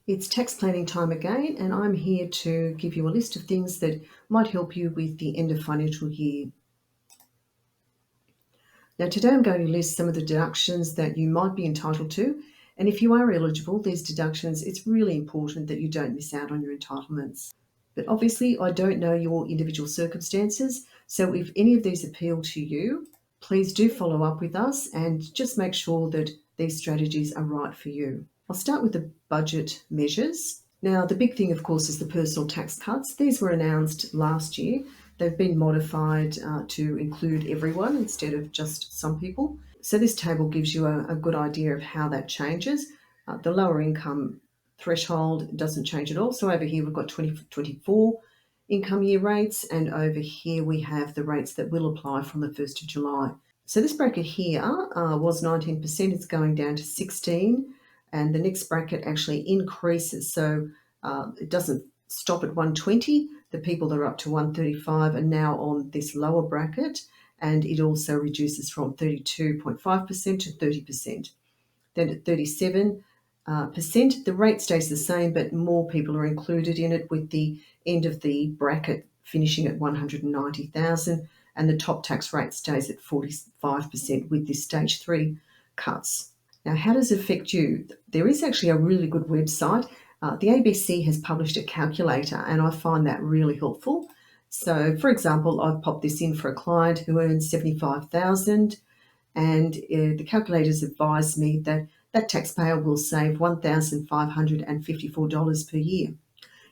It's tax planning time again, and I'm here to give you a list of things that might help you with the end of financial year. Now, today I'm going to list some of the deductions that you might be entitled to, and if you are eligible, these deductions, it's really important that you don't miss out on your entitlements. But obviously, I don't know your individual circumstances, so if any of these appeal to you, please do follow up with us and just make sure that these strategies are right for you. I'll start with the budget measures. Now, the big thing, of course, is the personal tax cuts. These were announced last year. They've been modified to include everyone instead of just some people. So this table gives you a good idea of how that changes. The lower income threshold doesn't change at all. So over here we've got 2024 income year rates, and over here we have the rates that will apply from the 1st of July. So this bracket here was 19%, it's going down to 16%, and the next bracket actually increases. So it doesn't stop at 120. The people that are up to 135 are now on this lower bracket, and it also reduces from 32.5% to 30%. Then at 37%, the rate stays the same, but more people are included in it, with the end of the bracket finishing at 190,000, and the top tax rate stays at 45% with this stage 3 cuts. Now, how does it affect you? There is actually a really good website. The ABC has published a calculator, and I find that really helpful. So, for example, I've popped this in for a client who earns 75,000, and the calculators advised me that that taxpayer will save $1,554 per year.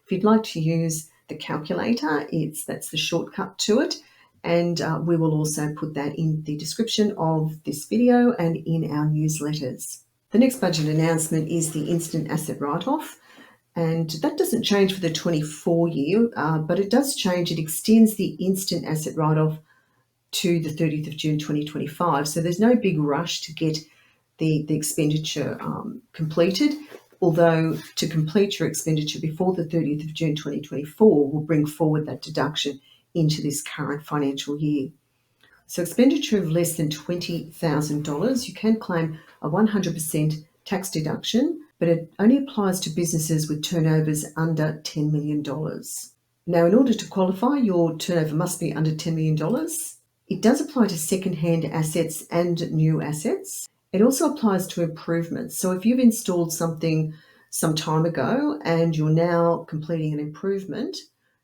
If you'd like to use the calculator, that's the shortcut to it, and we will also put that in the description of this video and in our newsletters. The next budget announcement is the instant asset write-off, and that doesn't change for the 24 year, but it does change. It extends the instant asset write-off to the 30th of June 2025. So there's no big rush to get the expenditure completed, although to complete your expenditure before the 30th of June 2024 will bring forward that deduction into this current financial year. So expenditure of less than $20,000, you can claim a 100% tax deduction, but it only applies to businesses with turnovers under $10 million. Now, in order to qualify, your turnover must be under $10 million. It does apply to second-hand assets and new assets. It also applies to improvements. So if you've installed something some time ago and you're now completing an improvement,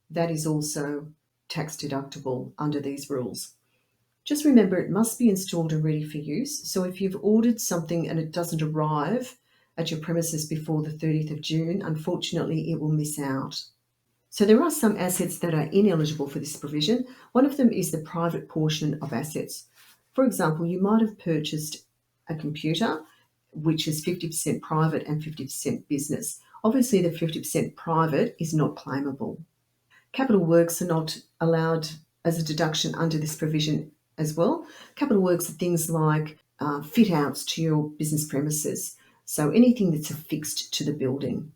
that is also tax deductible under these rules. Just remember, it must be installed and ready for use. So if you've ordered something and it doesn't arrive at your premises before the 30th of June, unfortunately, it will miss out. So there are some assets that are ineligible for this provision. One of them is the private portion of assets. For example, you might have purchased a computer, which is 50% private and 50% business. Obviously, the 50% private is not claimable. Capital works are not allowed as a deduction under this provision as well. Capital works are things like fit outs to your business premises. So anything that's affixed to the building.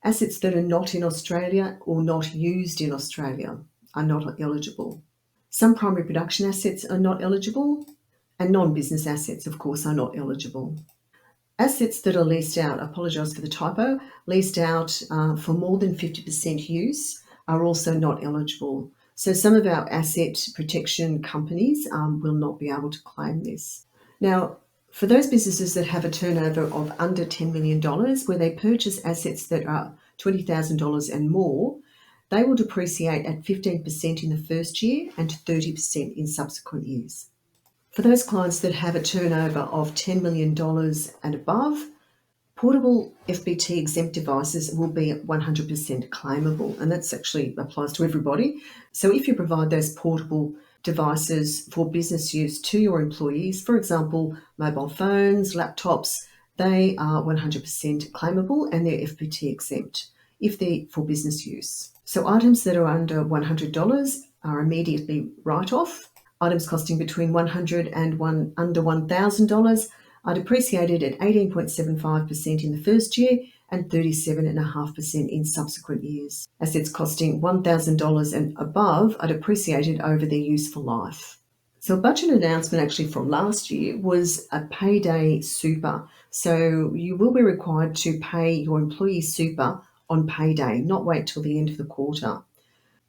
Assets that are not in Australia or not used in Australia are not eligible. Some primary production assets are not eligible, and non-business assets, of course, are not eligible. Assets that are leased out, I apologise for the typo, leased out for more than 50% use are also not eligible. So some of our asset protection companies will not be able to claim this. Now, for those businesses that have a turnover of under $10 million, where they purchase assets that are $20,000 and more, they will depreciate at 15% in the first year and 30% in subsequent years. For those clients that have a turnover of $10 million and above, portable FBT exempt devices will be 100% claimable, and that's actually applies to everybody. So if you provide those portable devices for business use to your employees, for example, mobile phones, laptops, they are 100% claimable and they're FBT exempt if they're for business use. So items that are under $100 are immediately write-off. Items costing between $100 and under $1,000 are depreciated at 18.75% in the first year and 37.5% in subsequent years. Assets costing $1,000 and above are depreciated over their useful life. So So a budget announcement actually from last year was a payday super. So you will be required to pay your employee super on payday, not wait till the end of the quarter.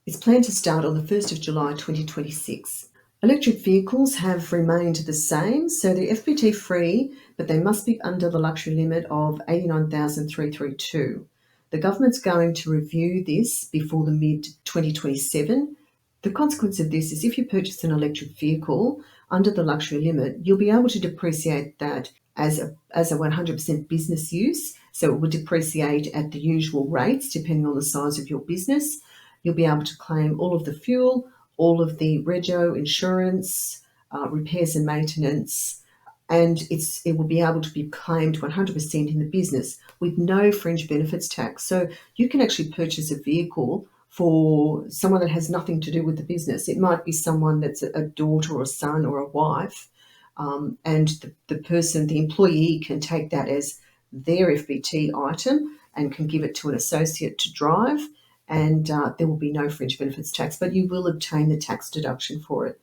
It's planned to start on the 1st of July 2026. Electric vehicles have remained the same, so they're FBT free, but they must be under the luxury limit of 89,332. The government's going to review this before the mid 2027. The consequence of this is if you purchase an electric vehicle under the luxury limit, you'll be able to depreciate that as a 100% business use. So it will depreciate at the usual rates depending on the size of your business. You'll be able to claim all of the fuel, all of the rego insurance, repairs and maintenance, and it will be able to be claimed 100% in the business with no fringe benefits tax. So you can actually purchase a vehicle for someone that has nothing to do with the business. It might be someone that's a daughter or a son or a wife, and the employee can take that as their FBT item and can give it to an associate to drive, and there will be no fringe benefits tax, but you will obtain the tax deduction for it.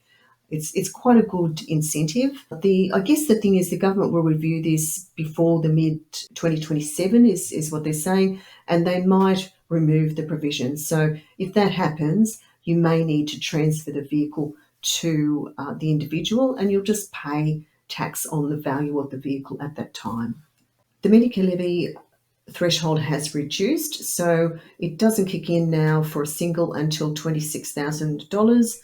It's quite a good incentive. I guess the thing is the government will review this before the mid 2027 is what they're saying, and they might remove the provisions. So if that happens, you may need to transfer the vehicle to the individual, and you'll just pay tax on the value of the vehicle at that time. The Medicare levy threshold has reduced, so it doesn't kick in now for a single until $26,000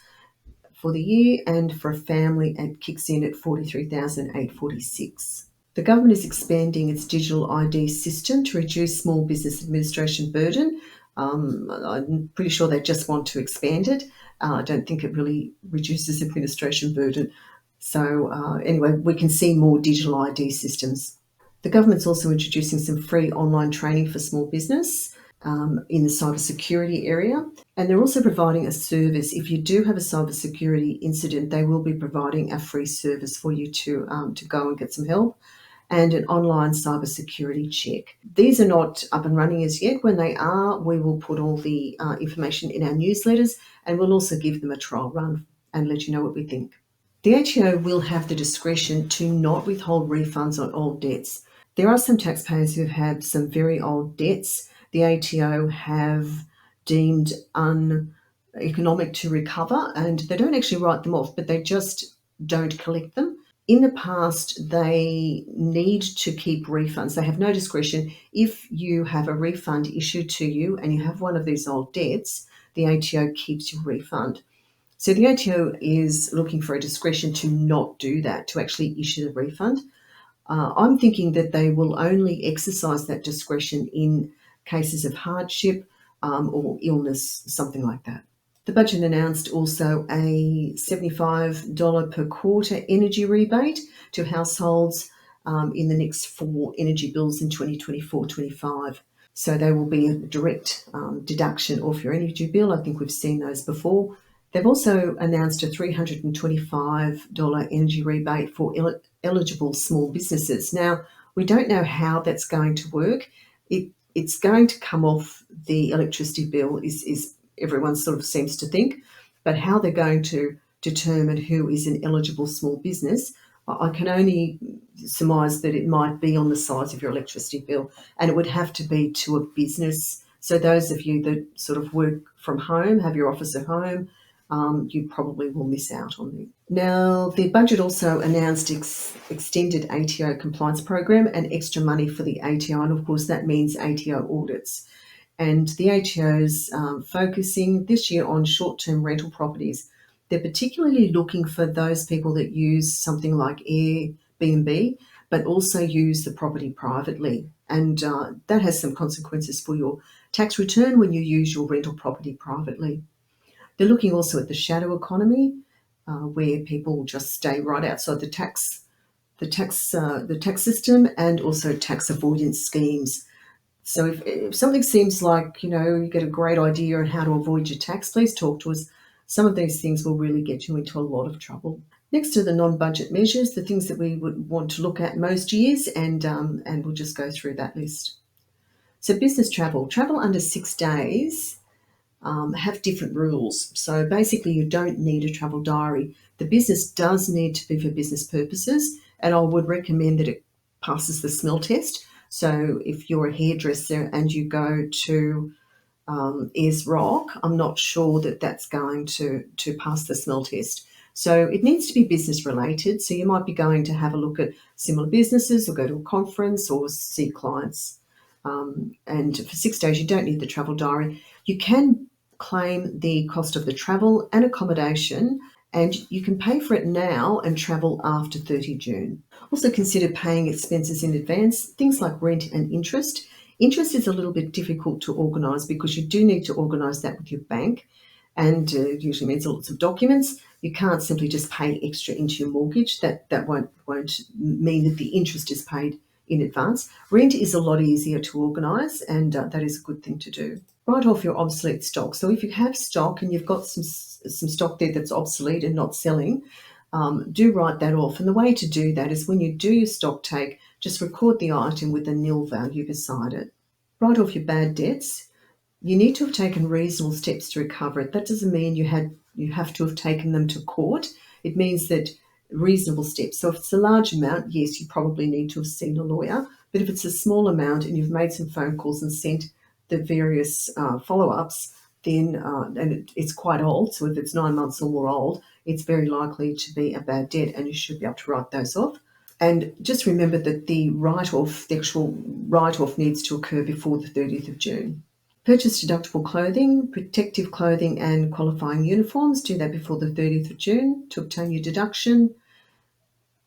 for the year, and for a family it kicks in at $43,846. The government is expanding its digital ID system to reduce small business administration burden. I'm pretty sure they just want to expand it. I don't think it really reduces administration burden. So anyway, we can see more digital ID systems. The government's also introducing some free online training for small business in the cybersecurity area. And they're also providing a service. If you do have a cybersecurity incident, they will be providing a free service for you to go and get some help, and an online cybersecurity check. These are not up and running as yet. When they are, we will put all the information in our newsletters, and we'll also give them a trial run and let you know what we think. The ATO will have the discretion to not withhold refunds on all debts. There are some taxpayers who've had some very old debts the ATO have deemed uneconomic to recover, and they don't actually write them off, but they just don't collect them. In the past, they need to keep refunds. They have no discretion. If you have a refund issued to you and you have one of these old debts, the ATO keeps your refund. So the ATO is looking for a discretion to not do that, to actually issue the refund. I'm thinking that they will only exercise that discretion in cases of hardship or illness, something like that. The budget announced also a $75 per quarter energy rebate to households in the next 4 energy bills in 2024-25. So they will be a direct deduction off your energy bill. I think we've seen those before. They've also announced a $325 energy rebate for eligible small businesses. Now, we don't know how that's going to work. It's going to come off the electricity bill, is everyone sort of seems to think, but how they're going to determine who is an eligible small business, I can only surmise that it might be on the size of your electricity bill, and it would have to be to a business. So those of you that sort of work from home, have your office at home, you probably will miss out on it. Now, the budget also announced extended ATO compliance program and extra money for the ATO, and of course that means ATO audits. And the ATO's focusing this year on short-term rental properties. They're particularly looking for those people that use something like Airbnb, but also use the property privately. And that has some consequences for your tax return when you use your rental property privately. They're looking also at the shadow economy, where people just stay right outside the tax system, and also tax avoidance schemes. So if something seems like, you get a great idea on how to avoid your tax, please talk to us. Some of these things will really get you into a lot of trouble. Next to the non-budget measures, the things that we would want to look at most years, and we'll just go through that list. So business travel under 6 days have different rules. So basically you don't need a travel diary. The business does need to be for business purposes, and I would recommend that it passes the smell test. So if you're a hairdresser and you go to Ayers Rock, I'm not sure that that's going to pass the smell test. So it needs to be business related. So you might be going to have a look at similar businesses or go to a conference or see clients. And for 6 days, you don't need the travel diary. You can claim the cost of the travel and accommodation, and you can pay for it now and travel after 30 June. Also consider paying expenses in advance, things like rent and interest. Interest is a little bit difficult to organise because you do need to organise that with your bank, and it usually means lots of documents. You can't simply just pay extra into your mortgage. That won't mean that the interest is paid in advance. Rent is a lot easier to organise, and that is a good thing to do. Write off your obsolete stock. So if you have stock and you've got some stock there that's obsolete and not selling, do write that off. And the way to do that is when you do your stock take, just record the item with a nil value beside it. Write off your bad debts. You need to have taken reasonable steps to recover it. That doesn't mean you have to have taken them to court. It means that reasonable steps. So if it's a large amount, yes, you probably need to have seen a lawyer. But if it's a small amount and you've made some phone calls and sent the various follow-ups, then and it's quite old. So if it's 9 months or more old, it's very likely to be a bad debt, and you should be able to write those off. And just remember that the actual write-off needs to occur before the 30th of June. Purchase deductible clothing, protective clothing and qualifying uniforms. Do that before the 30th of June to obtain your deduction.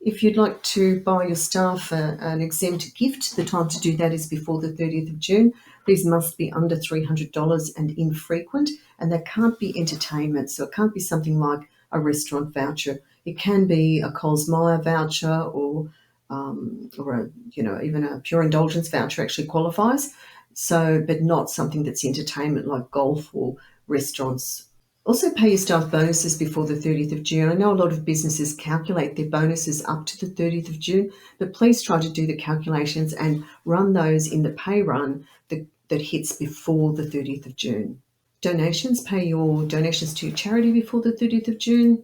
If you'd like to buy your staff an exempt gift, the time to do that is before the 30th of June. These must be under $300 and infrequent, and they can't be entertainment. So it can't be something like a restaurant voucher. It can be a Coles Myer voucher or even a Pure Indulgence voucher actually qualifies. So, but not something that's entertainment like golf or restaurants. Also pay your staff bonuses before the 30th of June. I know a lot of businesses calculate their bonuses up to the 30th of June, but please try to do the calculations and run those in the pay run that hits before the 30th of June. Donations, pay your donations to your charity before the 30th of June.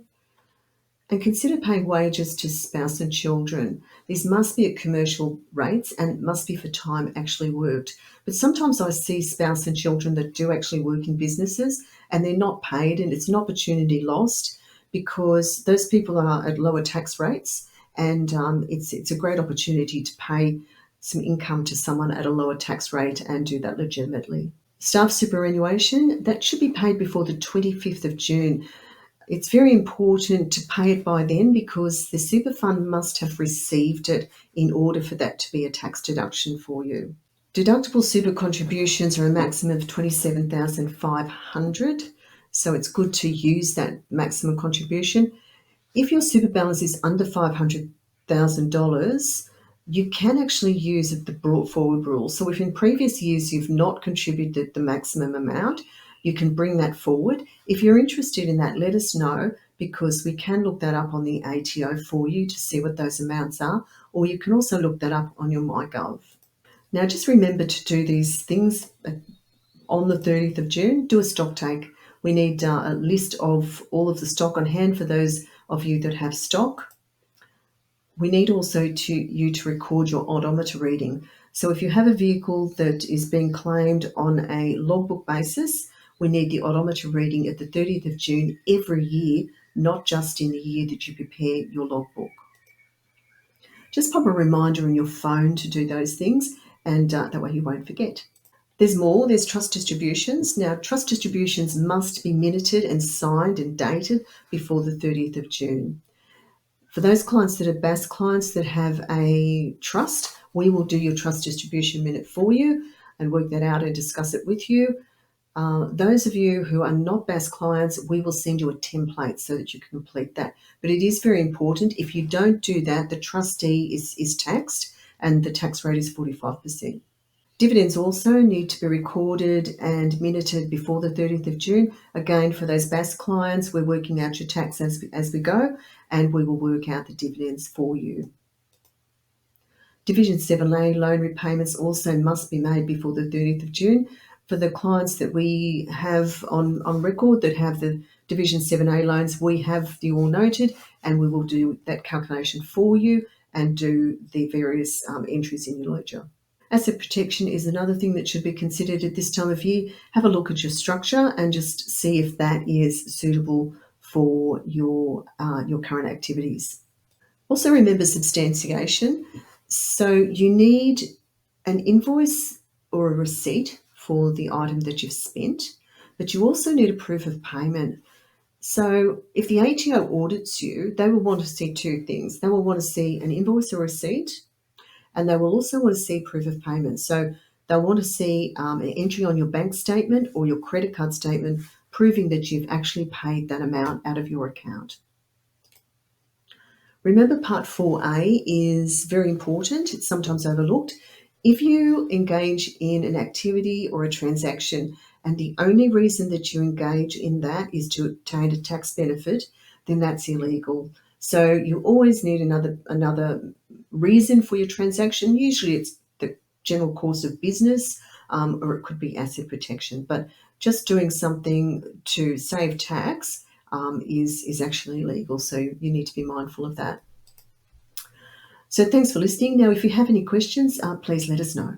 And consider paying wages to spouse and children. These must be at commercial rates and must be for time actually worked. But sometimes I see spouse and children that do actually work in businesses and they're not paid, and it's an opportunity lost because those people are at lower tax rates, and it's a great opportunity to pay some income to someone at a lower tax rate and do that legitimately. Staff superannuation, that should be paid before the 25th of June. It's very important to pay it by then because the super fund must have received it in order for that to be a tax deduction for you. Deductible super contributions are a maximum of $27,500, so it's good to use that maximum contribution. If your super balance is under $500,000, you can actually use the brought forward rule. So if in previous years you've not contributed the maximum amount, you can bring that forward. If you're interested in that, let us know because we can look that up on the ATO for you to see what those amounts are, or you can also look that up on your MyGov. Now, just remember to do these things on the 30th of June. Do a stock take. We need a list of all of the stock on hand for those of you that have stock. We need also you to record your odometer reading. So if you have a vehicle that is being claimed on a logbook basis, we need the odometer reading at the 30th of June every year, not just in the year that you prepare your logbook. Just pop a reminder on your phone to do those things, and that way you won't forget. There's more. There's trust distributions. Now, trust distributions must be minuted and signed and dated before the 30th of June. For those clients that are BAS clients that have a trust, we will do your trust distribution minute for you and work that out and discuss it with you. Those of you who are not BAS clients, we will send you a template so that you can complete that. But it is very important. If you don't do that, the trustee is taxed, and the tax rate is 45%. Dividends also need to be recorded and minuted before the 30th of June. Again, for those BAS clients, we're working out your tax as we go, and we will work out the dividends for you. Division 7A loan repayments also must be made before the 30th of June. For the clients that we have on record that have the Division 7A loans, we have the all noted, and we will do that calculation for you and do the various entries in your ledger. Asset protection is another thing that should be considered at this time of year. Have a look at your structure and just see if that is suitable for your current activities. Also remember substantiation. So you need an invoice or a receipt for the item that you've spent, but you also need a proof of payment. So if the ATO audits you, they will want to see two things. They will want to see an invoice or receipt, and they will also want to see proof of payment. So they'll want to see an entry on your bank statement or your credit card statement proving that you've actually paid that amount out of your account. Remember, Part 4A is very important. It's sometimes overlooked. If you engage in an activity or a transaction and the only reason that you engage in that is to obtain a tax benefit, then that's illegal. So you always need another reason for your transaction. Usually it's the general course of business, or it could be asset protection. But just doing something to save tax is actually illegal. So you need to be mindful of that. So thanks for listening. Now, if you have any questions, please let us know.